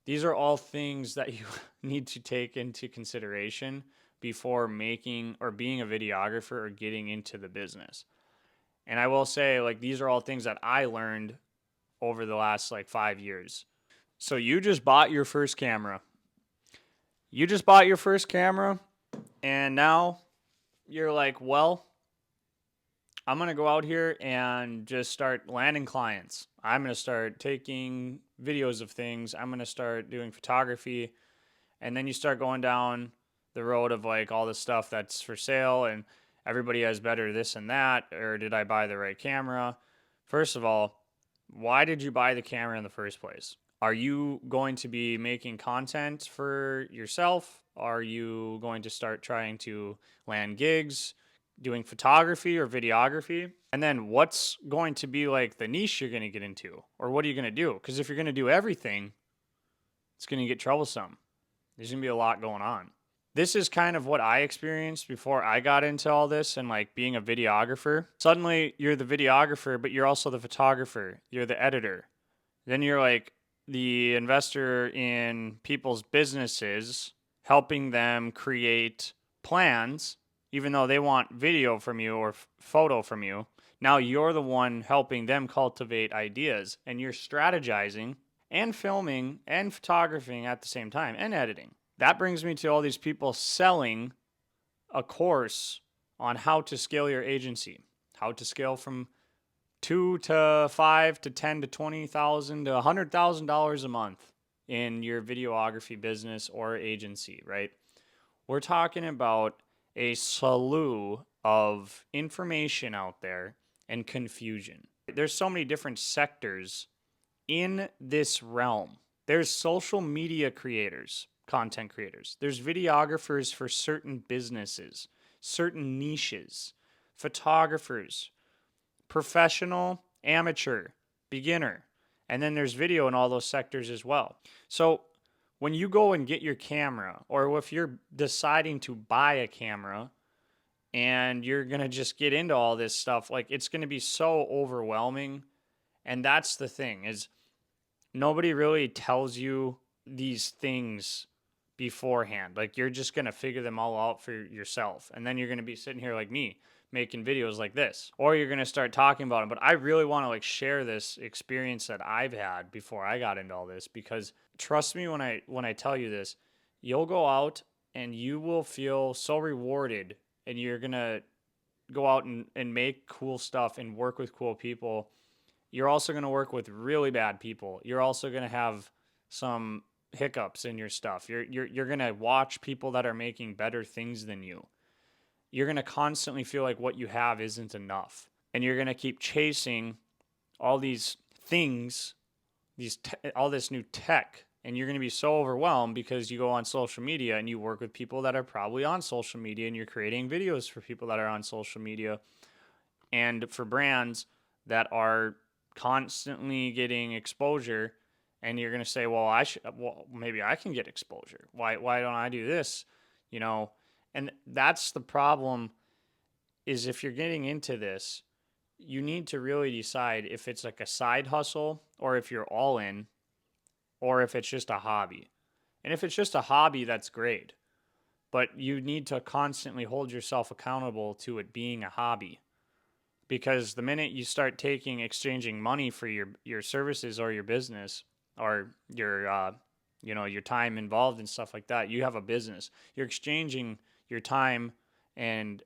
These are all things that you need to take into consideration before making or being a videographer or getting into the business. And I will say, like, these are all things that I learned over the last like 5 years. So you just bought your first camera. You just bought your first camera, and now you're like, well, I'm going to go out here and just start landing clients. I'm going to start taking videos of things. I'm going to start doing photography. And then you start going down the road of like all the stuff that's for sale and everybody has better this and that. Or did I buy the right camera? First of all, why did you buy the camera in the first place? Are you going to be making content for yourself? Are you going to start trying to land gigs, doing photography or videography? And then what's going to be like the niche you're going to get into? Or what are you going to do? Because if you're going to do everything, it's going to get troublesome. There's going to be a lot going on. This is kind of what I experienced before I got into all this and like being a videographer. Suddenly you're the videographer, but you're also the photographer. You're the editor. Then you're like the investor in people's businesses, helping them create plans, even though they want video from you or photo from you. Now you're the one helping them cultivate ideas and you're strategizing and filming and photographing at the same time and editing. That brings me to all these people selling a course on how to scale your agency, how to scale from 2 to 5 to 10 to 20,000 to $100,000 a month in your videography business or agency, right? We're talking about a slew of information out there and confusion. There's so many different sectors in this realm. There's social media creators, content creators. There's videographers for certain businesses, certain niches, photographers, professional, amateur, beginner. And then there's video in all those sectors as well. So when you go and get your camera, or if you're deciding to buy a camera and you're going to just get into all this stuff, like it's going to be so overwhelming. And that's the thing is nobody really tells you these things beforehand. Like you're just going to figure them all out for yourself. And then you're going to be sitting here like me making videos like this, or you're going to start talking about them. But I really want to like share this experience that I've had before I got into all this, because trust me when I tell you this, you'll go out and you will feel so rewarded, and you're going to go out and make cool stuff and work with cool people. You're also going to work with really bad people. You're also going to have some hiccups in your stuff. You're going to watch people that are making better things than you. You're going to constantly feel like what you have isn't enough. And you're going to keep chasing all these things, all this new tech, and you're going to be so overwhelmed because you go on social media and you work with people that are probably on social media, and you're creating videos for people that are on social media and for brands that are constantly getting exposure. And you're going to say, well, maybe I can get exposure. Why don't I do this? You know, and that's the problem, is if you're getting into this, you need to really decide if it's like a side hustle or if you're all in, or if it's just a hobby. And if it's just a hobby, that's great. But you need to constantly hold yourself accountable to it being a hobby, because the minute you start exchanging money for your services or your business or your time involved and stuff like that, you have a business. You're exchanging your time and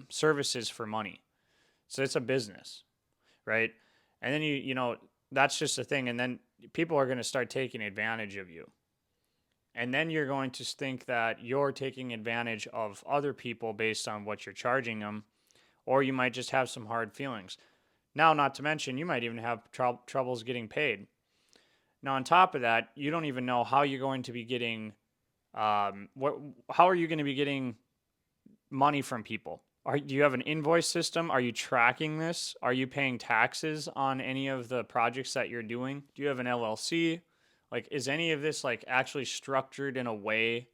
services for money, so it's a business, right? And then that's just the thing. And then people are going to start taking advantage of you, and then you're going to think that you're taking advantage of other people based on what you're charging them, or you might just have some hard feelings. Now, not to mention, you might even have troubles getting paid. Now, on top of that, you don't even know how you're going to be getting, how are you going to be getting money from people? Do you have an invoice system? Are you tracking this? Are you paying taxes on any of the projects that you're doing? Do you have an LLC? Like, is any of this like actually structured in a way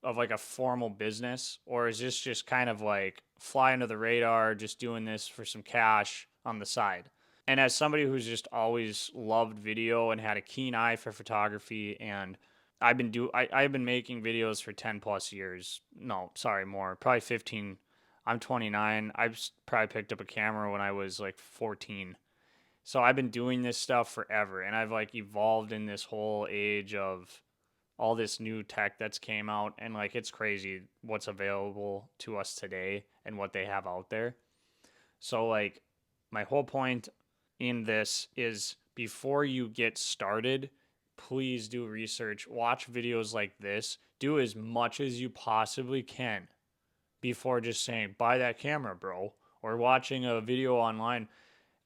of like a formal business, or is this just kind of like fly under the radar, just doing this for some cash on the side? And as somebody who's just always loved video and had a keen eye for photography, and I've been making videos for 10 plus years. No, sorry, more. Probably 15. I'm 29. Probably picked up a camera when I was like 14. So I've been doing this stuff forever, and I've like evolved in this whole age of all this new tech that's came out, and like it's crazy what's available to us today and what they have out there. So like my whole point in this is before you get started, please do research, watch videos like this, do as much as you possibly can before just saying buy that camera, bro, or watching a video online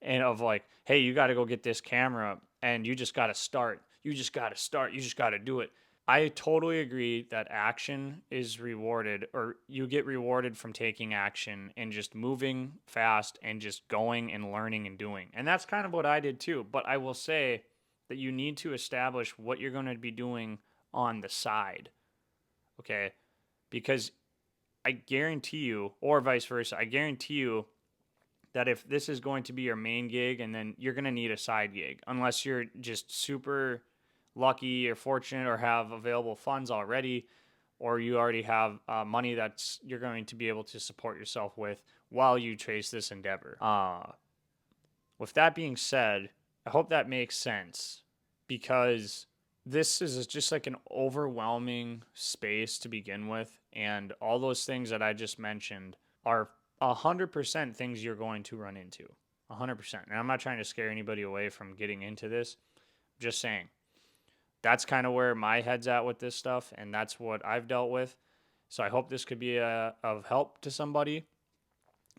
and of like, hey, you got to go get this camera and you just got to start. You just got to start. You just got to do it. I totally agree that action is rewarded, or you get rewarded from taking action and just moving fast and just going and learning and doing. And that's kind of what I did too. But I will say that you need to establish what you're going to be doing on the side. Okay. Because I guarantee you, or vice versa, I guarantee you that if this is going to be your main gig, and then you're going to need a side gig unless you're just super lucky or fortunate or have available funds already, or you already have money that's you're going to be able to support yourself with while you chase this endeavor. With that being said, I hope that makes sense, because this is just like an overwhelming space to begin with, and all those things that I just mentioned are 100% things you're going to run into. 100%. And I'm not trying to scare anybody away from getting into this. I'm just saying that's kind of where my head's at with this stuff, and that's what I've dealt with. So I hope this could be of help to somebody.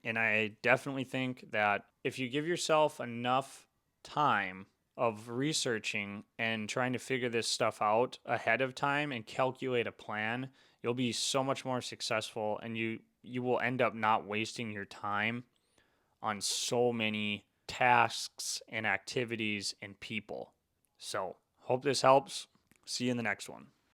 And I definitely think that if you give yourself enough time of researching and trying to figure this stuff out ahead of time and calculate a plan, you'll be so much more successful, and you will end up not wasting your time on so many tasks and activities and people. So, hope this helps. See you in the next one.